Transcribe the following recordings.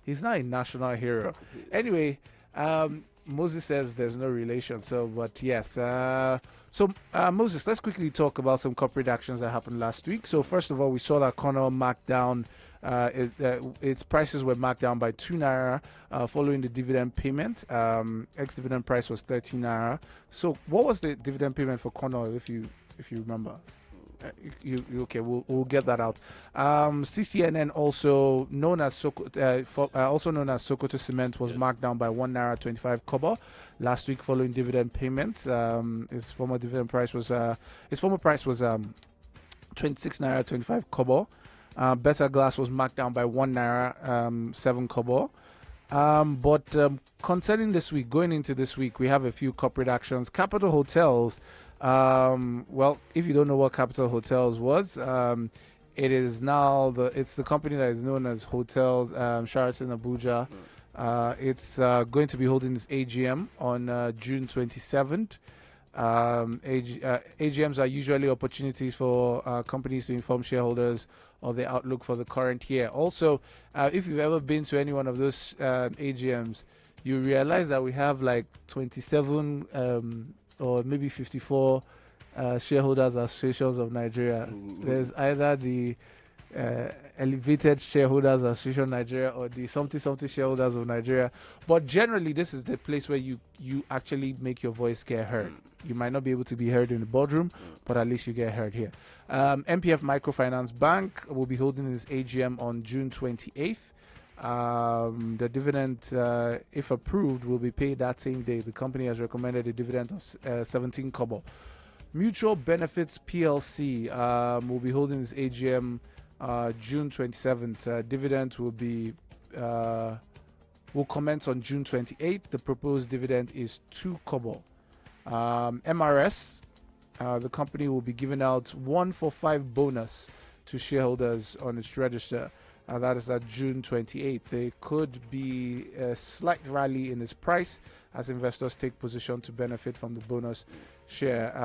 He's not a national hero. Anyway, Moses says there's no relation. So, but yes. Moses, let's quickly talk about some corporate actions that happened last week. So, first of all, we saw that Connell marked down. Its prices were marked down by 2 naira following the dividend payment. Ex-dividend price was 13 naira. So, what was the dividend payment for Connell, if you remember? Okay? We'll get that out. CCNN, also known as Sokoto Cement, was marked down by 1 naira 25 kobo last week following dividend payment. His former price was 26 naira 25 kobo. Better Glass was marked down by 1 naira 7 kobo. But concerning this week, going into this week, we have a few corporate actions. Capital Hotels. Well, if you don't know what Capital Hotels was, it is now the company that is known as Hotels Sheraton Abuja. It's going to be holding its AGM on June 27th. AGMs are usually opportunities for companies to inform shareholders of the outlook for the current year. Also, if you've ever been to any one of those AGMs, you realize that we have like 27 or maybe 54 shareholders associations of Nigeria. There's either the Elevated Shareholders Association of Nigeria or the something shareholders of Nigeria. But generally, this is the place where you actually make your voice get heard. You might not be able to be heard in the boardroom, but at least you get heard here. MPF Microfinance Bank will be holding its AGM on June 28th. The dividend, if approved, will be paid that same day. The company has recommended a dividend of 17 kobo. Mutual Benefits PLC will be holding its AGM June 27th. Dividend will commence on June 28th. The proposed dividend is 2 kobo. MRS, the company will be giving out 1 for 5 bonus to shareholders on its register. That is at June 28th. There could be a slight rally in its price as investors take position to benefit from the bonus share.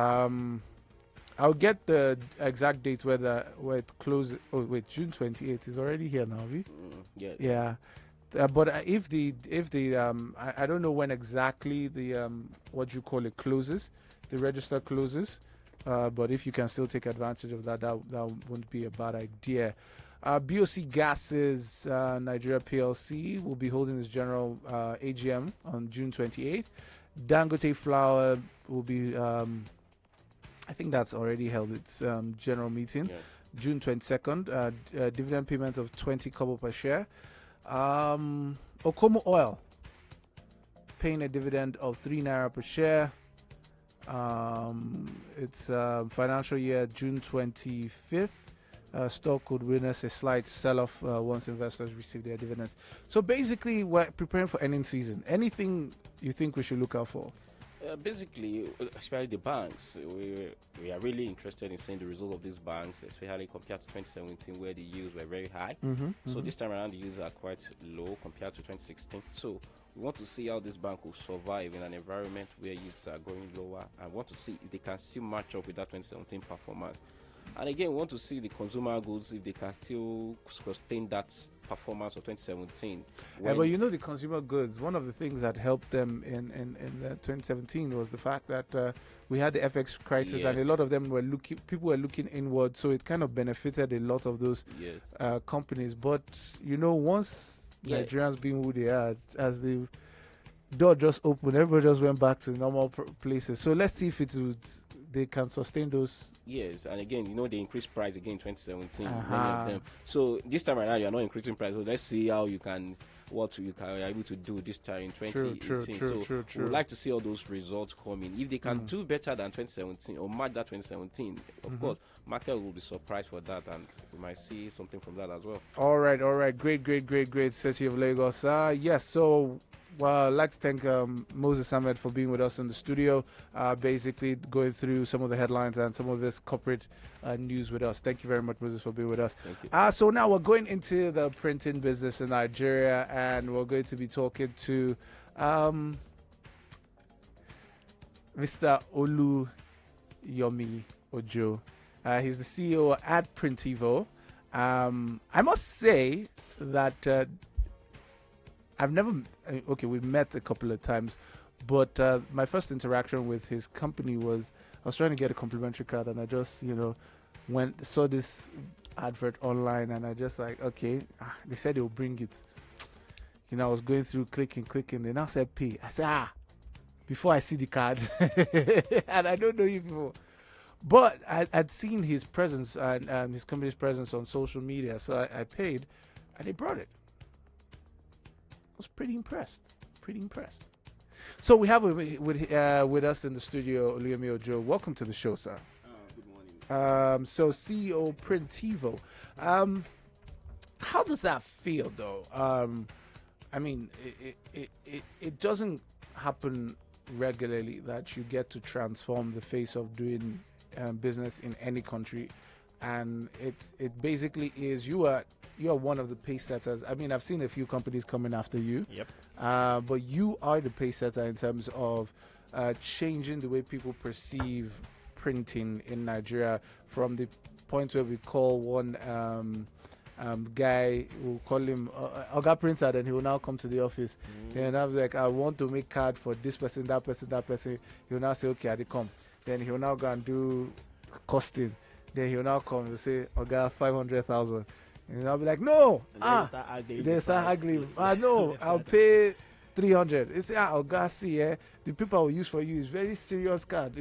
I'll get the exact date where it closes. Oh wait, June 28th is already here now. Yeah. But if the I don't know when exactly the what you call it closes, the register closes. But if you can still take advantage of that wouldn't be a bad idea. BOC Gases Nigeria PLC will be holding its general AGM on June 28th. Dangote Flour will be, I think that's already held its general meeting, June 22nd. Dividend payment of 20 kobo per share. Okomo Oil paying a dividend of 3 naira per share. It's financial year June 25th. Stock could witness a slight sell-off once investors receive their dividends. So basically, we're preparing for earnings season. Anything you think we should look out for? Basically, especially the banks, we are really interested in seeing the result of these banks, especially compared to 2017 where the yields were very high. So this time around the yields are quite low compared to 2016. So we want to see how this bank will survive in an environment where yields are going lower, and want to see if they can still match up with that 2017 performance. And again, we want to see the consumer goods, if they can still sustain that performance of 2017. But you know, the consumer goods, one of the things that helped them in 2017 was the fact that we had the FX crisis, and a lot of them people were looking inward, so it kind of benefited a lot of those companies. But you know, once Nigerians being who they are, as the door just opened, everybody just went back to normal places. So let's see if they can sustain those. Yes, and again, you know, they increased price again in 2017, many of them. So this time around, you're not increasing price. So let's see how you are able to do this time in 2018. True. We would like to see all those results coming. If they can do better than 2017 or match that 2017, of course, market will be surprised for that, and we might see something from that as well. All right. Great, City of Lagos. Yes, so I'd like to thank Moses Ahmed for being with us in the studio, basically going through some of the headlines and some of this corporate news with us. Thank you very much, Moses, for being with us. Thank you. So now we're going into the printing business in Nigeria, and we're going to be talking to Mr. Oluyomi Ojo. He's the CEO at Printivo. I must say that I've never. Okay, we've met a couple of times, but my first interaction with his company was I was trying to get a complimentary card, and I just saw this advert online, and I just like, okay, they said they'll bring it. I was going through clicking. They now said pay. I said, before I see the card, and I don't know you before. But I'd seen his presence and his company's presence on social media, so I paid, and they brought it. I was pretty impressed. So we have with us in the studio Oluyemi Ojo. Welcome to the show, sir. Good morning. So CEO Printivo. How does that feel, though? I mean, it doesn't happen regularly that you get to transform the face of doing business in any country, and it basically is you are one of the pace setters. I mean, I've seen a few companies coming after you. Yep. But you are the pace setter in terms of changing the way people perceive printing in Nigeria, from the point where we call one guy, we'll call him Oga Printer, and he will now come to the office. And I'm like, I want to make card for this person, that person. He will now say, okay, I come. Then he will now go and do costing. Then he will now come and say, Oga, 500,000. And I'll be like, no. They start arguing. No, I'll pay 300. They say, Oga, see, the people I will use for you is very serious card.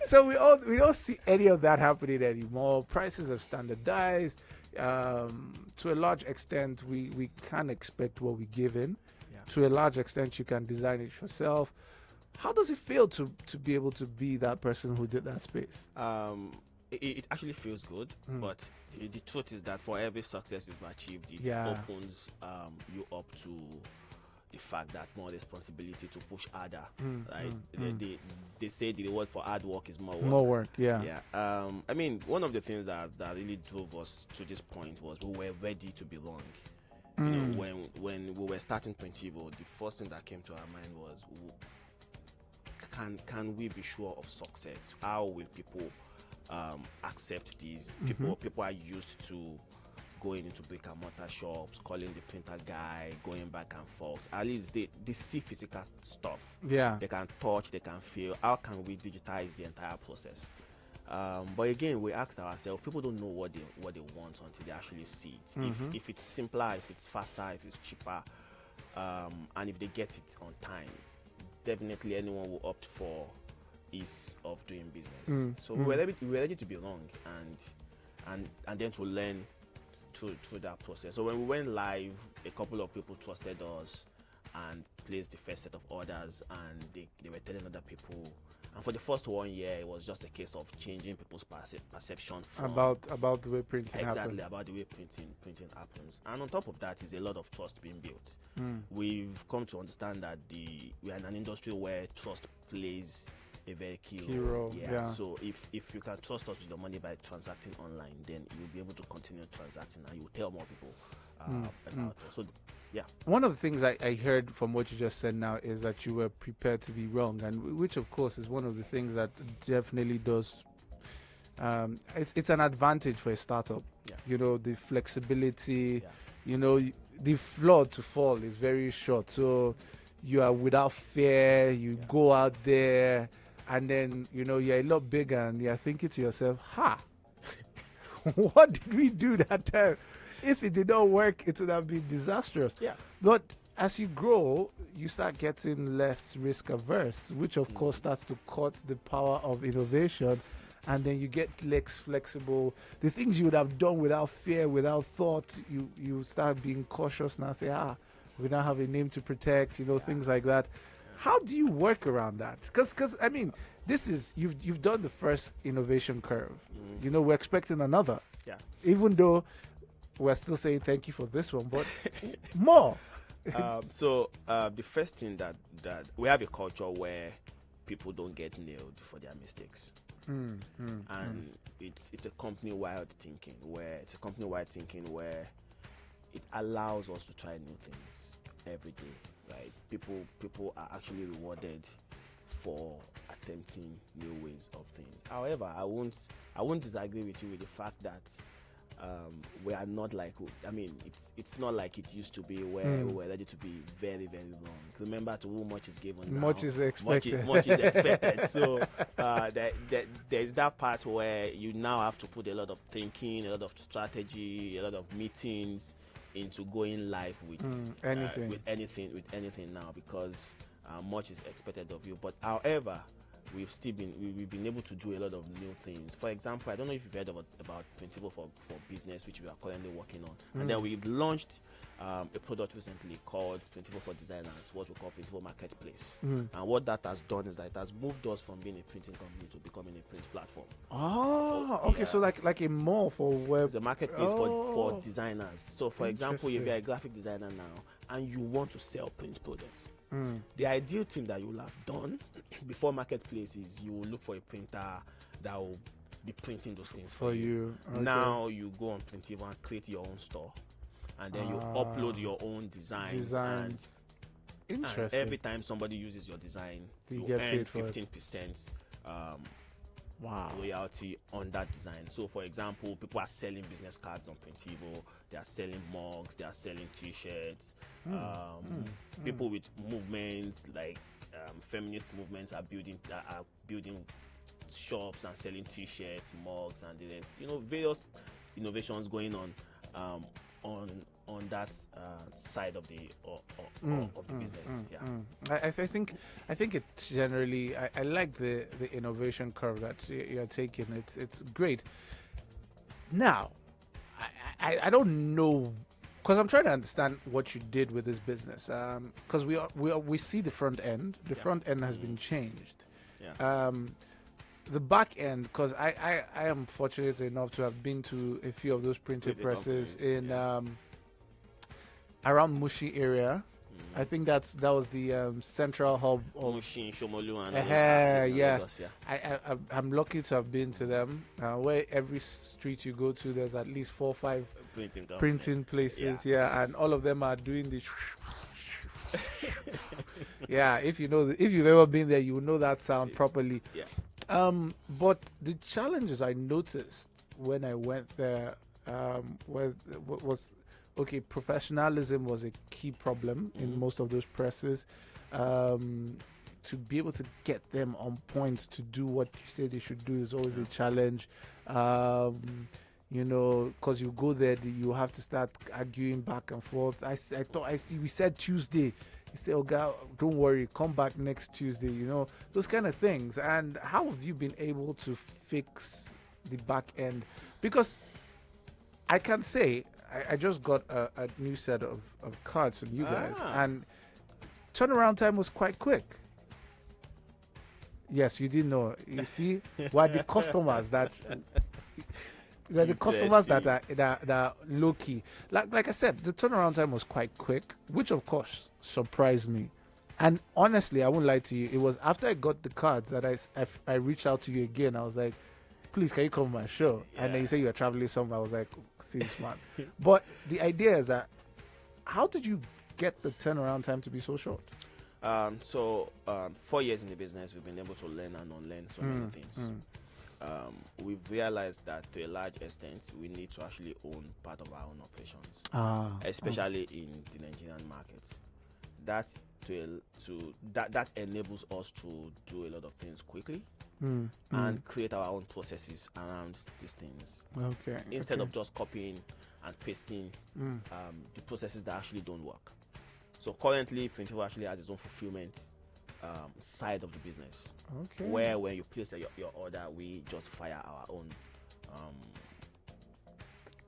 So we don't see any of that happening anymore. Prices are standardized. To a large extent, we can expect what we give in. Yeah. To a large extent, you can design it yourself. How does it feel to be able to be that person who did that space? It actually feels good, but the truth is that for every success you've achieved, it opens you up to the fact that more responsibility to push harder. Right? They say the reward for hard work is more work. More work, yeah. Yeah. I mean, one of the things that really drove us to this point was we were ready to be wrong. You know, when we were starting Printivo, the first thing that came to our mind was, can we be sure of success? How will people accept these? People are used to going into brick and mortar shops, calling the printer guy, going back and forth. At least they see physical stuff. Yeah. They can touch, they can feel. How can we digitize the entire process? But again, we asked ourselves, people don't know what they want until they actually see it. If it's simpler, if it's faster, if it's cheaper, and if they get it on time, definitely anyone will opt for ease of doing business. So we were ready to be wrong and then to learn through that process. So when we went live, a couple of people trusted us and placed the first set of orders, and they were telling other people. And for the first 1 year, it was just a case of changing people's perception from about the way printing exactly happens. about the way printing happens. And on top of that is a lot of trust being built. We've come to understand that we are in an industry where trust plays a very key role. Yeah. So if you can trust us with your money by transacting online, then you'll be able to continue transacting, and you'll tell more people about us. So yeah. One of the things I heard from what you just said now is that you were prepared to be wrong, and which of course is one of the things that definitely does. It's an advantage for a startup. Yeah. You know, the flexibility. Yeah. You know, the floor to fall is very short, so you are without fear. You go out there, and then you're a lot bigger, and you're thinking to yourself, what did we do that time? If it did not work, it would have been disastrous. Yeah. But as you grow, you start getting less risk averse, which of course starts to cut the power of innovation, and then you get less flexible. The things you would have done without fear, without thought, you start being cautious now. Say, we now have a name to protect, things like that. How do you work around that? Because I mean, this is you've done the first innovation curve. We're expecting another. Yeah. Even though we're still saying thank you for this one, but more. So the first thing that we have a culture where people don't get nailed for their mistakes, and it's a company-wide thinking where it allows us to try new things every day. Right? People are actually rewarded for attempting new ways of things. However, I won't disagree with you with the fact that we are not like, I mean, it's not like it used to be where we were ready to be very, very long. Remember, to whom much is given, much is expected. Much is expected. So there's that part where you now have to put a lot of thinking, a lot of strategy, a lot of meetings into going live with anything now, because much is expected of you. But however, we've been able to do a lot of new things. For example, I don't know if you've heard about Printivo for business, which we are currently working on. And then we launched a product recently called Printivo for designers, what we call Printivo Marketplace. And what that has done is that it has moved us from being a printing company to becoming a print platform. Oh, okay. Yeah. So like a mall for web. It's a marketplace for designers. So for example, if you're a graphic designer now and you want to sell print products, the ideal thing that you will have done before marketplace is you will look for a printer that will be printing those things for you. Okay. Now you go on Printivo and create your own store, and then you upload your own designs. And every time somebody uses your design, you earn 15% royalty on that design. So for example, people are selling business cards on Printivo, they are selling mugs, they are selling t-shirts. People with movements like feminist movements are building shops and selling t-shirts, mugs, and the rest. Various innovations going on that side of the business. I think it generally, I like the innovation curve that you're taking. It's great. Now, I don't know, because I'm trying to understand what you did with this business. Because we see the front end. The front end has been changed. Yeah. The back end, because I am fortunate enough to have been to a few of those printing presses in around Mushi area. I think that was the central hub of Mushi, Shomolu, and yes. Lagos, yeah. I'm lucky to have been to them. Where every street you go to, there's at least 4 or 5 printing places. Yeah, and all of them are doing this. Yeah, if you've ever been there, you will know that sound properly. Yeah. But the challenges I noticed when I went there was professionalism was a key problem in most of those presses. To be able to get them on point to do what you say they should do is always a challenge. Because you go there, you have to start arguing back and forth. We said Tuesday. He said, "Oh God, don't worry, come back next Tuesday." Those kind of things. And how have you been able to fix the back end? Because I can say I just got a new set of cards from you guys, and turnaround time was quite quick. Yes, you didn't know. You see, why the customers that. The customers that are low key. Like I said, the turnaround time was quite quick, which of course surprised me. And honestly, I won't lie to you, it was after I got the cards that I reached out to you again. I was like, please, can you come on my show? Yeah. And then you say you're traveling somewhere. I was like, serious man. But the idea is that, how did you get the turnaround time to be so short? 4 years in the business, we've been able to learn and unlearn so many things. We've realized that to a large extent we need to actually own part of our own operations, especially in the Nigerian market. That enables us to do a lot of things quickly and create our own processes around these things. Instead of just copying and pasting the processes that actually don't work. So currently, Printivo actually has its own fulfillment side of the business. Where when you place your order, we just fire our own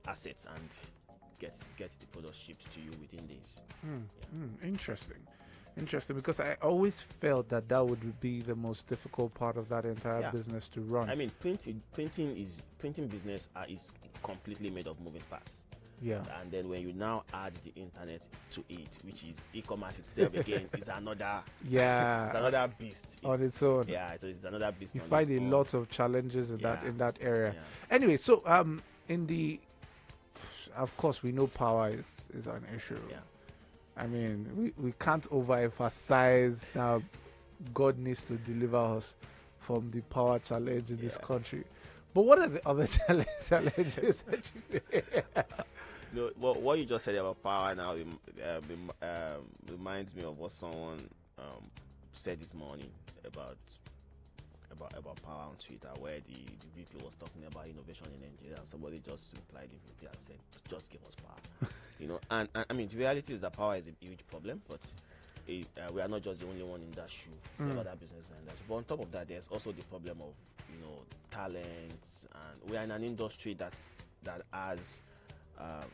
assets and get the product shipped to you within days. Interesting, because I always felt that would be the most difficult part of that entire business to run. I mean, printing business is completely made of moving parts. Yeah. And then when you now add the internet to it, which is e-commerce itself again, is another it's another beast on its own. Yeah, so it's another beast. You find a lot of challenges in that area. Yeah. Anyway, so of course we know power is an issue. Yeah. I mean, we can't overemphasize now. God needs to deliver us from the power challenge in this country. But what are the other challenges that you face? No, what you just said about power now reminds me of what someone said this morning about power on Twitter, where the VP was talking about innovation in Nigeria, and somebody just replied the VP and said, "Just give us power." And I mean, the reality is that power is a huge problem, but we are not just the only one in that shoe. Several other businesses in that shoe. But on top of that, there's also the problem of talents, and we are in an industry that has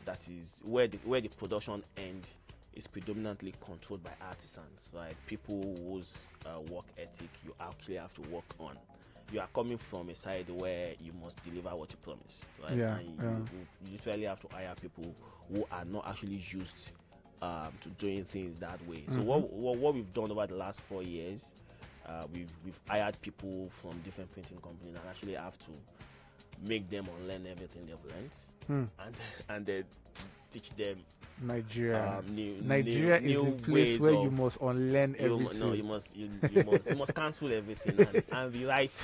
that is where the production end is predominantly controlled by artisans, right? People whose work ethic you actually have to work on. You are coming from a side where you must deliver what you promise, right? Yeah, and you literally have to hire people who are not actually used to doing things that way. So what we've done over the last 4 years, we've hired people from different printing companies and actually have to make them unlearn everything they've learned, and then teach them Nigeria. new is a place where you must unlearn everything. No, you must cancel everything and rewrite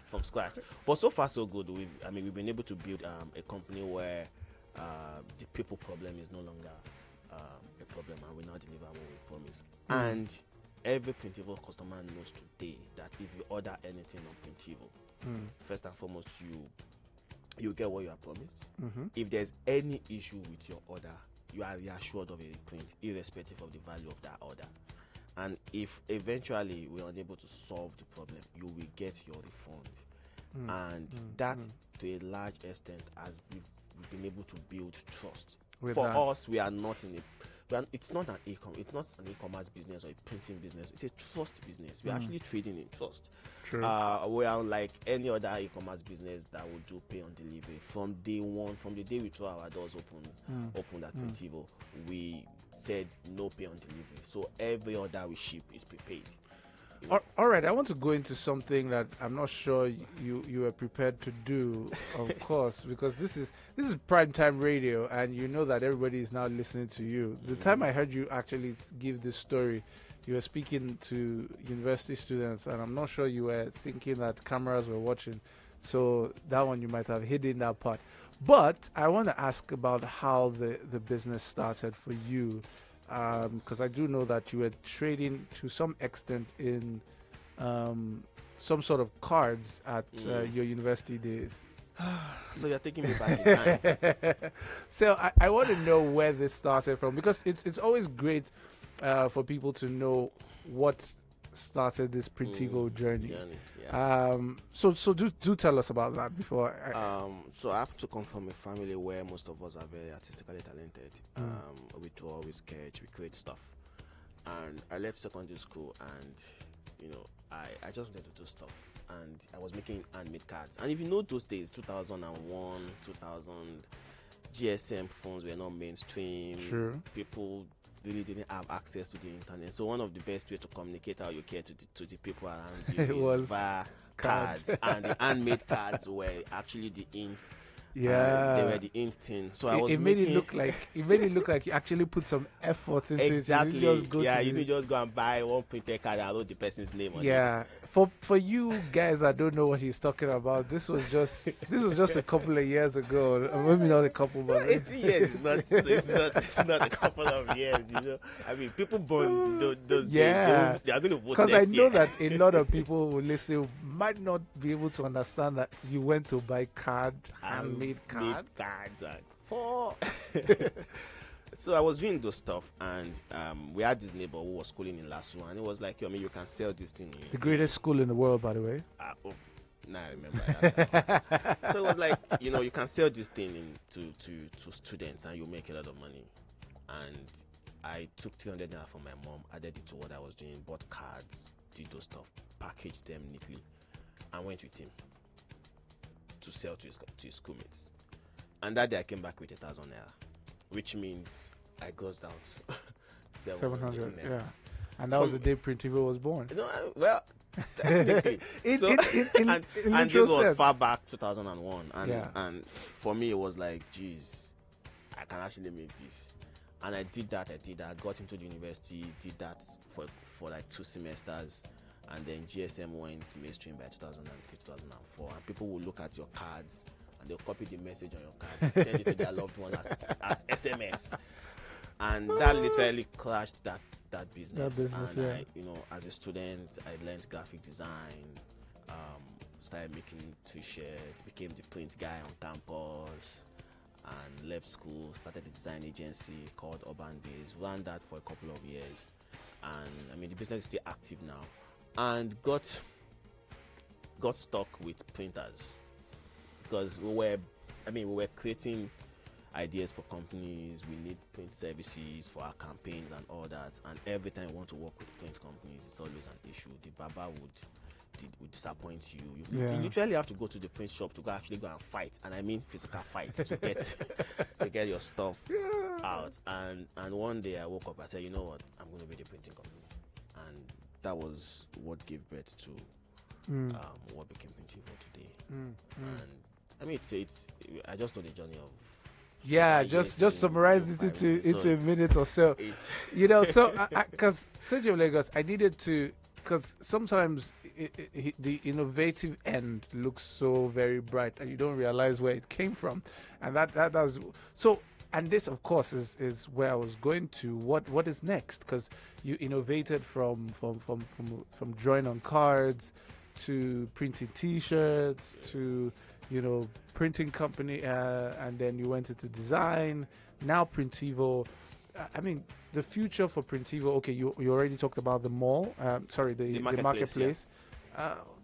from scratch. But so far so good. We've been able to build a company where the people problem is no longer a problem, and we now deliver what we promise. And every Printivo customer knows today that if you order anything on Printivo, first and foremost you get what you are promised. If there's any issue with your order, you are reassured of a reprint, irrespective of the value of that order. And if eventually we are unable to solve the problem, you will get your refund. And that, to a large extent, as we've been able to build trust. For us, we are not in it's not an e-commerce business or a printing business. It's a trust business. We're actually trading in trust. True. We are like any other e-commerce business that will do pay on delivery. From day one, from the day we throw our doors open at Printivo, we said no pay on delivery. So every order we ship is prepaid. All right, I want to go into something that I'm not sure you are prepared to do, of course, because this is prime time radio, and you know that everybody is now listening to you. The time I heard you actually give this story, you were speaking to university students, and I'm not sure you were thinking that cameras were watching, so that one you might have hidden that part. But I want to ask about how the business started for you. Because I do know that you were trading to some extent in some sort of cards at your university days. So you're taking me back in time. So I want to know where this started from, because it's always great for people to know what started this Printivo journey. Yeah. So do tell us about that before. So I have to come from a family where most of us are very artistically talented. We draw, we sketch, we create stuff. And I left secondary school, and I just wanted to do stuff. And I was making handmade cards. And if you know those days, 2001, 2000, GSM phones were not mainstream. Sure. People really didn't have access to the internet. So one of the best way to communicate how you care to the people around you was via cards. And the handmade cards were actually the inks. Yeah, they were the ink thing. So it made it look like you actually put some effort into exactly. it. You just you could just go and buy one printed card and wrote the person's name on it. Yeah, for you guys that don't know what he's talking about, this was just a couple of years ago. Maybe not a couple, but 18 years. It's not a couple of years. I mean, people born those days. They are going to vote because I next know year. that a lot of people who listen might not be able to understand that you went to buy handmade cards. For so I was doing those stuff, and we had this neighbor who was schooling in Lasso, and it was like, you can sell this thing. The greatest school in the world, by the way. Now I remember that. So it was like, you can sell this thing to students, and you make a lot of money. And I took 300 naira from my mom, added it to what I was doing, bought cards, did those stuff, packaged them neatly, and went with him to sell to his schoolmates. And that day I came back with 1,000 naira, which means I grossed out 700 naira. Yeah. And that was the day Printivo was born. Well, technically. And this was far back 2001. And for me, it was like, geez, I can actually make this. And I did that. Got into the university, did that for like 2 semesters. and then GSM went mainstream by 2003, 2004, and people will look at your cards and they'll copy the message on your card and send it to their loved one as SMS, and that literally crashed that business. And yeah. I, as a student, I learned graphic design, started making t-shirts, became the print guy on campus, and left school, started a design agency called Urban Days, ran that for a couple of years, and I mean the business is still active now, and got stuck with printers because we were creating ideas for companies. We need print services for our campaigns and all that, and every time we want to work with print companies, it's always an issue. The Baba would disappoint you. You literally have to go to the print shop to actually go and fight, and I mean physical fight, to get to get your stuff out. And one day I woke up, I said, you know what, I'm going to be the printing company, and that was what gave birth to what became Printivo today. And I mean, I just know the journey of. Yeah, just summarize it into a minute or so. So because City of Lagos, I needed to, because sometimes the innovative end looks so very bright and you don't realize where it came from, and that was so. And this, of course, is where I was going to. What is next? Because you innovated from drawing on cards to printing T-shirts to printing company, and then you went into design. Now Printivo. I mean, the future for Printivo. Okay, you already talked about the mall. The marketplace.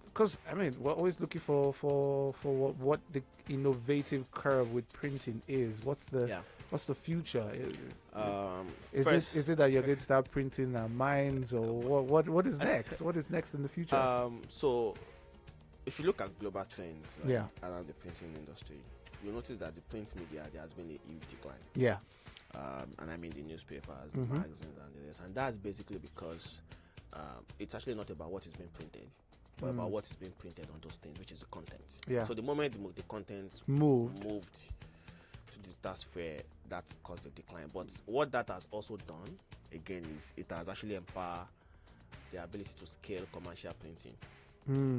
Because I mean, we're always looking for what the innovative curve with printing is. What's the future? Is it that you're going to start printing mines, or what is next? What is next in the future? So, if you look at global trends around the printing industry, you'll notice that the print media, there has been a huge decline. Yeah. And I mean the newspapers, the magazines, and the rest. And that's basically because it's actually not about what is being printed, but about what is being printed on those things, which is the content. Yeah. So the moment the content moved to the task fair, that caused the decline. But what that has also done, again, is it has actually empowered the ability to scale commercial printing.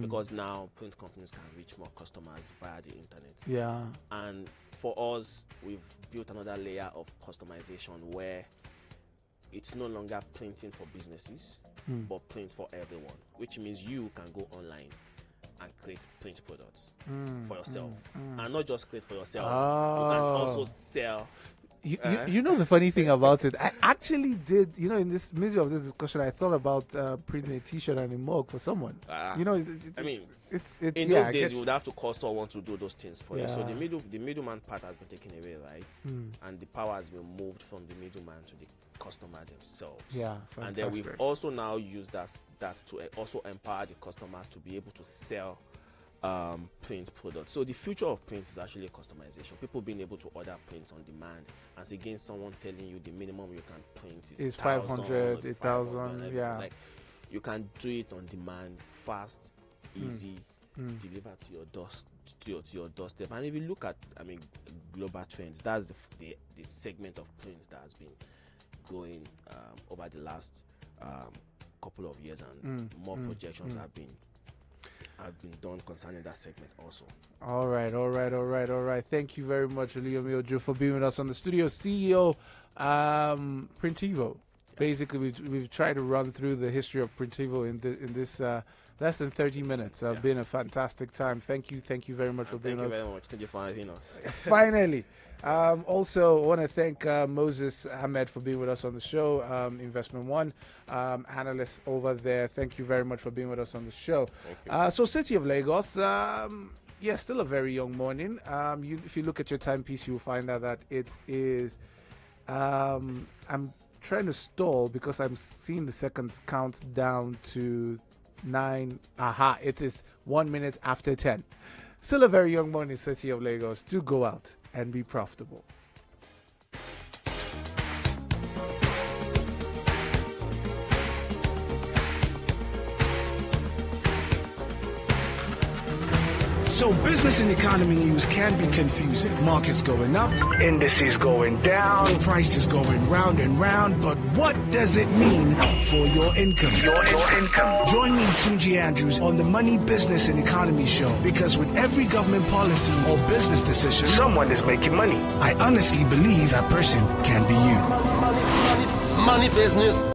Because now print companies can reach more customers via the internet. Yeah. And for us, we've built another layer of customization where it's no longer printing for businesses, but print for everyone, which means you can go online and create print products for yourself. And not just create for yourself, you can also sell. You know the funny thing about it, I actually did, in this middle of this discussion, I thought about printing a T-shirt and a mug for someone. I mean, in those days, you would have to call someone to do those things for you. So the middleman part has been taken away, right? And the power has been moved from the middleman to the customer themselves. Yeah, fantastic. And then we've also now used that to also empower the customer to be able to sell print products. So the future of print is actually customization. People being able to order prints on demand, as against someone telling you the minimum you can print is 500, 1,000. Yeah, like you can do it on demand, fast, easy, delivered to your doorstep. And if you look at, global trends, that's the segment of prints that has been growing over the last couple of years, and more projections have been done concerning that segment also. All right. Thank you very much, Oluyemi Ojo, for being with us on the studio. CEO, Printivo. Basically, we've tried to run through the history of Printivo in this less than 30 minutes. Been a fantastic time. Thank you very much for being with us. Thank you very much. Thank you for having us. Finally. Also, I want to thank Moses Ahmed for being with us on the show, Investment One analyst over there. Thank you very much for being with us on the show. So, City of Lagos, still a very young morning. If you look at your timepiece, you'll find out that it is. I'm trying to stall because I'm seeing the seconds count down to 9. It is 1 minute after 10. Still a very young morning, City of Lagos. Do go out and be profitable. So business and economy news can be confusing. Markets going up, indices going down, prices going round and round. But what does it mean for your income? Your income. Join me, Tunji Andrews, on the Money, Business and Economy Show. Because with every government policy or business decision, someone is making money. I honestly believe that person can be you. Money business.